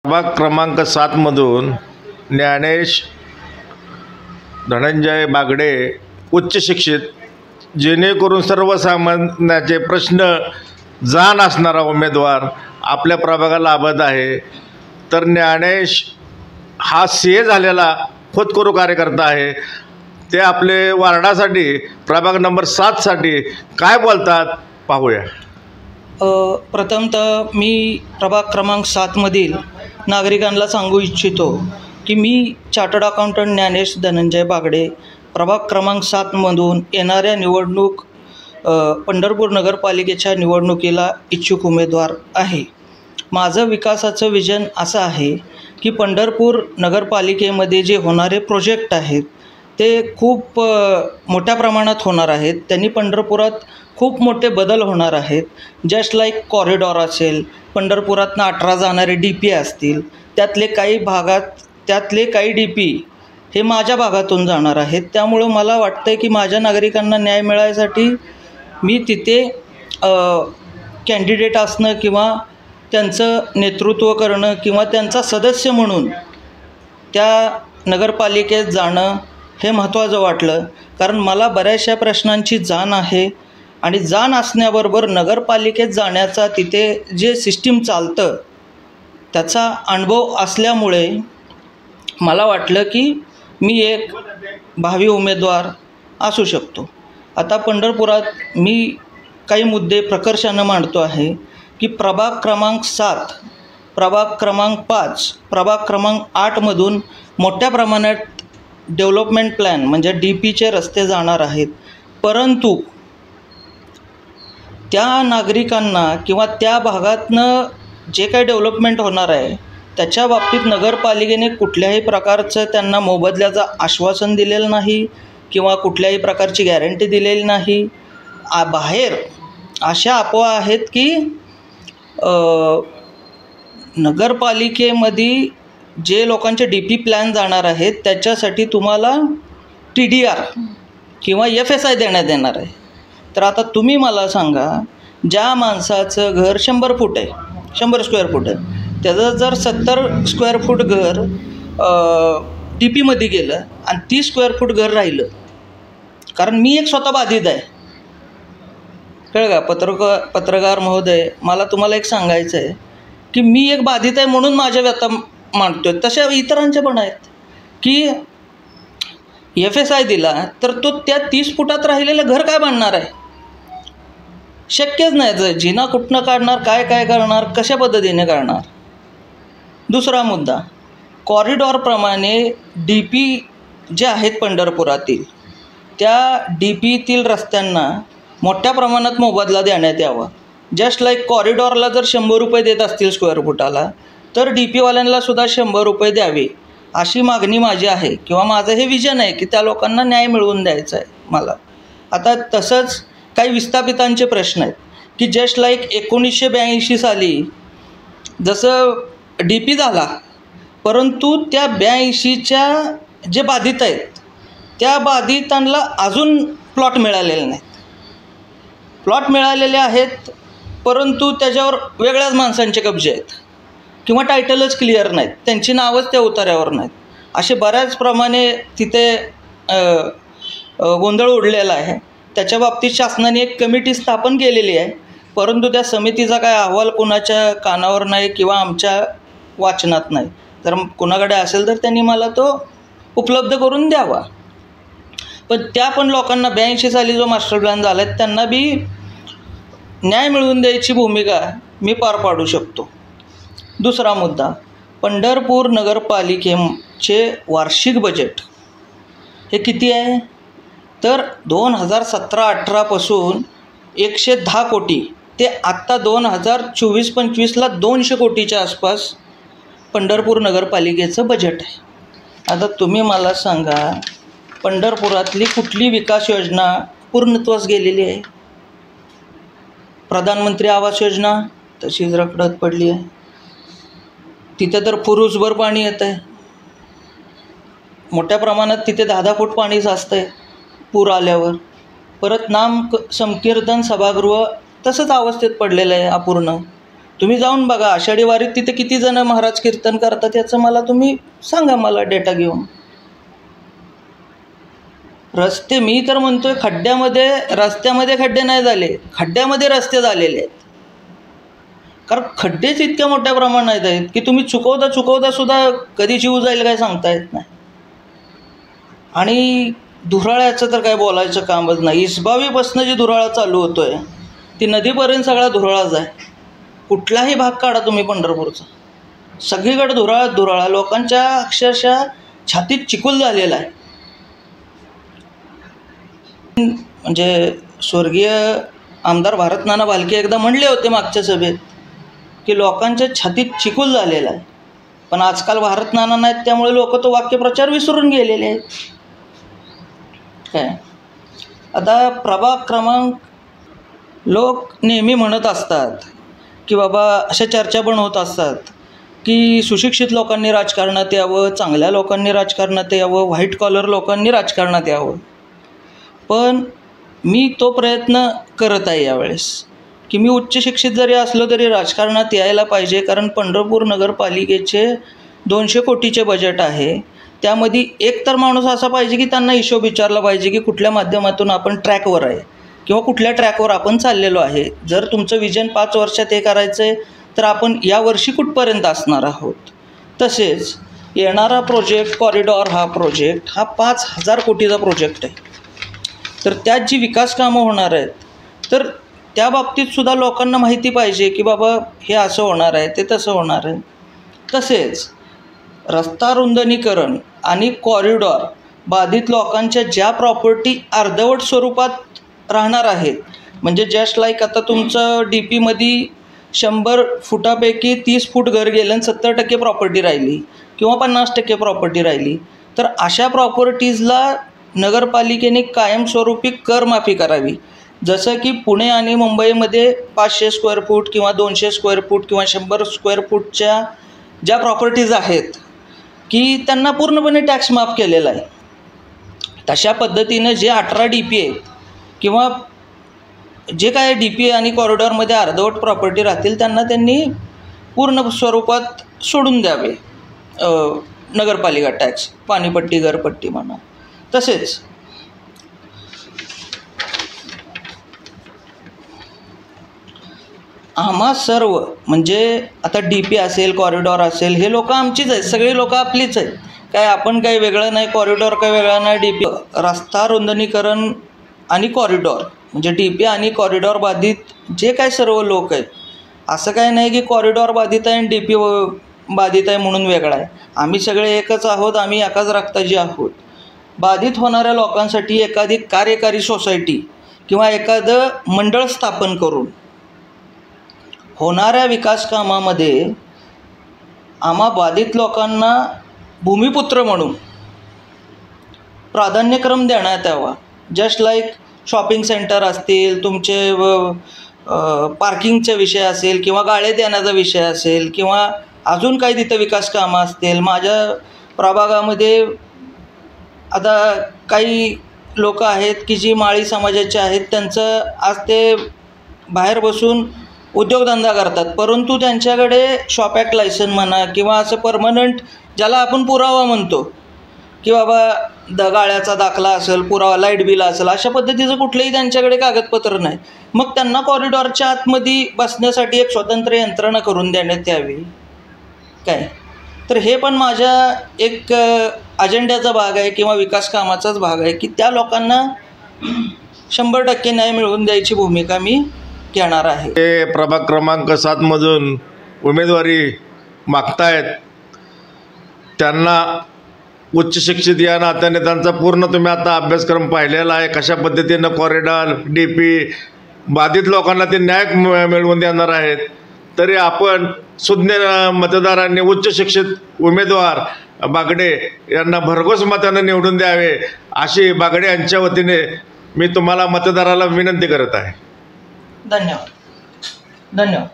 प्रभाग क्रमांक 7 मधून ज्ञानेश धनंजय बागडे उच्च शिक्षित, जेणेकरून सर्वसामान्याचे प्रश्न जाण असणारा उमेदवार आपल्या प्रभागाला लाभत आहे। तर ज्ञानेश हा सीए झालेला खोतकरू कार्यकर्ता आहे। ते आपले वार्डासाठी प्रभाग नंबर 7 साठी काय बोलतात पाहूया। प्रथमतः मी प्रभाग क्रमांक 7 मधील नागरिकांना सांगू इच्छितो की मी चार्टर्ड अकाउंटंट ज्ञानेश धनंजय बागडे प्रभाग क्रमांक 7 मधून येणाऱ्या निवडणूक पंढरपूर नगरपालिकेच्या निवडणुकीला इच्छुक उमेदवार आहे। माझं विकासाचं विजन असं आहे की पंढरपूर नगरपालिकेमध्ये जे होणारे प्रोजेक्ट आहेत ते खूप मोठ्या प्रमाणात होणार आहेत। त्यांनी पंढरपुरात खूप मोठे बदल होणार आहेत। जस्ट लाईक कॉरिडॉर असेल, पंढरपुरातनं 18 जाणारे DP असतील, त्यातले काही DP हे माझ्या भागातून जाणार आहेत। त्यामुळं मला वाटतं आहे की माझ्या नागरिकांना न्याय मिळायसाठी मी तिथे कॅन्डिडेट असणं किंवा त्यांचं नेतृत्व करणं किंवा त्यांचा सदस्य म्हणून त्या नगरपालिकेत जाणं हे महत्त्वाचं वाटलं। कारण मला बऱ्याचशा प्रश्नांची जाण आहे आणि जाण असण्याबरोबर नगरपालिकेत जाण्याचा तिथे जे सिस्टीम चालतं त्याचा अनुभव असल्यामुळे मला वाटलं की मी एक भावी उमेदवार असू शकतो। आता पंढरपुरात मी काही मुद्दे प्रकर्षानं मांडतो आहे की प्रभाग क्रमांक 7, प्रभाग क्रमांक 5, प्रभाग क्रमांक 8 मधून मोठ्या प्रमाणात डेव्हलपमेंट प्लॅन म्हणजे DPचे रस्ते जाणार आहेत। परंतु त्या नागरिकांना किंवा त्या भागातनं जे काही डेव्हलपमेंट होणार आहे त्याच्या बाबतीत नगरपालिकेने कुठल्याही प्रकारचं त्यांना मोबदल्याचं आश्वासन दिलेलं नाही किंवा कुठल्याही प्रकारची गॅरंटी दिलेली नाही। बाहेर अशा अफवा आहेत की नगरपालिकेमध्ये जे लोकांचे DP प्लॅन जाणार आहेत त्याच्यासाठी तुम्हाला TDR किंवा FSI देण्यात येणार आहे। तर आता तुम्ही मला सांगा, ज्या माणसाचं घर 100 फूट आहे, 100 स्क्वेअर फूट आहे, त्याचं जर 70 स्क्वेअर फूट घर DPमध्ये गेलं आणि 30 स्क्वेअर फूट घर राहिलं, कारण मी एक स्वतः बाधित आहे, कळलं का पत्रकार महोदय, मला तुम्हाला एक सांगायचं आहे की मी एक बाधित आहे म्हणून माझ्या व्यथा मांडतो आहे। तशा इतरांचे पण आहेत की FSI दिला तर तो त्या 30 फुटात राहिलेलं घर काय बांधणार आहे? शक्यच नाही। जिना कुठनं काढणार, काय करणार, कशा पद्धतीने करणार? दुसरा मुद्दा, कॉरिडॉरप्रमाणे DP जे आहेत पंढरपुरातील त्या DPतील रस्त्यांना मोठ्या प्रमाणात मोबदला देण्यात यावा। जस्ट लाईक कॉरिडॉरला जर 100 रुपये देत असतील स्क्वेअर फुटाला तर DPवाल्यांना सुद्धा 100 रुपये द्यावे अशी मागणी माझी आहे किंवा माझं हे विजन आहे की त्या लोकांना न्याय मिळवून द्यायचा आहे मला। आता तसंच काही विस्थापितांचे प्रश्न आहेत की जस्ट लाईक 1982 साली जसं DP झाला, परंतु त्या 82च्या जे बाधित आहेत त्या बाधितांना अजून प्लॉट मिळालेले नाहीत। प्लॉट मिळालेले आहेत परंतु त्याच्यावर वेगळ्याच माणसांचे कब्जे आहेत किंवा टायटलच क्लिअर नाहीत, त्यांची नावच त्या उतार्यावर नाहीत। असे बऱ्याच प्रमाणे तिथे गोंधळ उडलेला आहे। त्याच्या बाबतीत शासनाने एक कमिटी स्थापन केलेली आहे, परंतु त्या समितीचा काय अहवाल कुणाच्या कानावर नाही किंवा आमच्या वाचनात नाही। जर कुणाकडे असेल तर त्यांनी मला तो उपलब्ध करून द्यावा। पण त्या पण लोकांना 82 साली जो मास्टर प्लॅन झाला आहे त्यांना बी न्याय मिळवून द्यायची भूमिका मी पार पाडू शकतो। दुसरा मुद्दा, पंढरपूर नगरपालिकेचे वार्षिक बजेट हे किती आहे? तर 2017-18 पासून 110 कोटी ते आत्ता 2024-25ला 200 कोटीच्या आसपास पंढरपूर नगरपालिकेचं बजेट आहे। आता तुम्ही मला सांगा, पंढरपुरातली कुठली विकास योजना पूर्णत्वास गेलेली आहे? प्रधानमंत्री आवास योजना तशीच रखडत पडली आहे। तिथे तर फुरूसभर पाणी येतं आहे, मोठ्या प्रमाणात तिथे 10-10 फूट पाणी साचतं आहे पूर आल्यावर। परत संकीर्तन सभागृह तसंच अवस्थेत पडलेलं आहे, अपूर्ण। तुम्ही जाऊन बघा आषाढी वारीत तिथे किती जण महाराज कीर्तन करतात याचं मला तुम्ही सांगा, मला डेटा घेऊन. रस्ते मी तर म्हणतोय रस्त्यामध्ये खड्डे नाही झाले, खड्ड्यामध्ये रस्ते झालेले आहेत. कारण खड्डेच इतक्या मोठ्या प्रमाणात आहेत की तुम्ही चुकवता सुद्धा कधी जीव जाईल काय सांगता येत नाही. आणि धुराळ्याचं तर काय बोलायचं कामच नाही. इसबावीपासून जी धुराळा चालू होतोय ती नदीपर्यंत सगळा धुराळाच आहे. कुठलाही भाग काढा तुम्ही पंढरपूरचा, सगळीकडे धुराळा. लोकांच्या अक्षरशः छातीत चिखल झालेला आहे. म्हणजे स्वर्गीय आमदार भारतनाना भालके एकदा म्हणले होते मागच्या सभेत की लोकांच्या छातीत चिखल झालेला आहे. पण आजकाल भारतनाना नाहीत त्यामुळे लोक तो वाक्यप्रचार विसरून गेलेले आहेत. काय आता प्रभाग क्रमांक लोक नेहमी म्हणत असतात की बाबा अशा चर्चा पण होत असतात की सुशिक्षित लोकांनी राजकारणात यावं, चांगल्या लोकांनी राजकारणात यावं, व्हाईट कॉलर लोकांनी राजकारणात यावं. पण मी तो प्रयत्न करत आहे यावेळेस की मी उच्च शिक्षित जरी असलो तरी राजकारणात यायला पाहिजे. कारण पंढरपूर नगरपालिकेचे 200 कोटीचे बजेट आहे. त्यामध्ये एक तर माणूस असा पाहिजे की त्यांना हिशोब विचारला पाहिजे की कुठल्या माध्यमातून आपण ट्रॅकवर आहे किंवा कुठल्या ट्रॅकवर आपण चाललेलो आहे. जर तुमचं विजन 5 वर्षात हे करायचं आहे तर आपण यावर्षी कुठपर्यंत असणार आहोत. तसेच येणारा प्रोजेक्ट कॉरिडॉर हा 5,000 कोटीचा प्रोजेक्ट आहे. तर त्यात जी विकास कामं होणार आहेत तर त्या बाबतीतसुद्धा लोकांना माहिती पाहिजे की बाबा हे असं होणार आहे, ते तसं होणार आहे. तसेच रस्ता रुंदनीकरण आणि कॉरिडॉर बाधित लोकांच्या ज्या प्रॉपर्टी अर्धवट स्वरूपात राहणार आहेत, म्हणजे जस्ट लाईक आता तुमचं DPमध्ये 100 फुटापैकी 30 फूट घर गेलं आणि 70% प्रॉपर्टी राहिली किंवा 50% प्रॉपर्टी राहिली, तर अशा प्रॉपर्टीजला नगरपालिकेने कायमस्वरूपी करमाफी करावी. जसं की पुणे आणि मुंबईमध्ये 500 स्क्वेअर फूट किंवा 200 स्क्वेअर फूट किंवा 100 स्क्वेअर फूटच्या ज्या प्रॉपर्टीज आहेत की त्यांना पूर्णपणे टॅक्स माफ केलेला आहे. तशा पद्धतीनं जे 18 DP आहेत किंवा जे काय DP आणि कॉरिडॉरमध्ये अर्धवट प्रॉपर्टी राहतील त्यांनी पूर्ण स्वरूपात सोडून द्यावे नगरपालिका टॅक्स, पाणीपट्टी, घरपट्टी म्हणा. तसेच आम्हा सर्व म्हणजे आता DP असेल, कॉरिडॉर असेल, हे लोक आमचीच आहेत, सगळी लोक आपलीच आहेत. काय आपण काही वेगळं नाही, कॉरिडॉर काही वेगळा नाही. DP रस्ता रुंदनीकरण आणि कॉरिडॉर म्हणजे DP आणि कॉरिडॉर बाधित जे काय सर्व लोक आहेत, असं काय नाही की कॉरिडॉर बाधित आहे आणि DP बाधित आहे म्हणून वेगळा आहे. आम्ही सगळे एकच आहोत, आम्ही एकाच रक्ताची आहोत. बाधित होणाऱ्या लोकांसाठी एखादी कार्यकारी सोसायटी किंवा एखादं मंडळ स्थापन करून होणाऱ्या विकास कामामध्ये आम्हा बाधित लोकांना भूमिपुत्र म्हणून प्राधान्यक्रम देण्यात यावा. जस्ट लाईक शॉपिंग सेंटर असतील, तुमचे पार्किंगचा विषय असेल किंवा गाळे देण्याचा विषय असेल किंवा अजून काही तिथं विकास कामं असतील. माझ्या प्रभागामध्ये आता काही लोक आहेत की जी माळी समाजाचे आहेत, त्यांचं आज ते बाहेर बसून उद्योगधंदा करतात, परंतु त्यांच्याकडे शॉप ॲक्ट लायसन म्हणा किंवा असं परमनंट ज्याला आपण पुरावा म्हणतो की बाबा गाळ्याचा दाखला असेल, पुरावा, लाईट बिल असेल, अशा पद्धतीचं कुठलंही त्यांच्याकडे कागदपत्र नाही. मग त्यांना कॉरिडॉरच्या आतमध्ये बसण्यासाठी एक स्वतंत्र यंत्रणा करून देण्यात यावी. काय तर हे पण माझ्या एक अजेंड्याचा भाग आहे किंवा विकास कामाचाच भाग आहे की त्या लोकांना 100% न्याय मिळवून द्यायची भूमिका मी घेणार आहे. ते प्रभाग क्रमांक 7मधून उमेदवारी मागतायत त्यांना उच्च शिक्षित या नात्याने त्यांचा पूर्ण तुम्ही आता अभ्यासक्रम पाहिलेला आहे. कशा पद्धतीनं कॉरिडॉर DP बाधित लोकांना ते न्याय मिळवून देणार आहेत. तरी आपण सुज्ञ मतदारांनी उच्च शिक्षित उमेदवार बागडे यांना भरघोस मतानं निवडून द्यावे अशी बागडे यांच्या वतीने मी तुम्हाला मतदाराला विनंती करत आहे. धन्यवाद.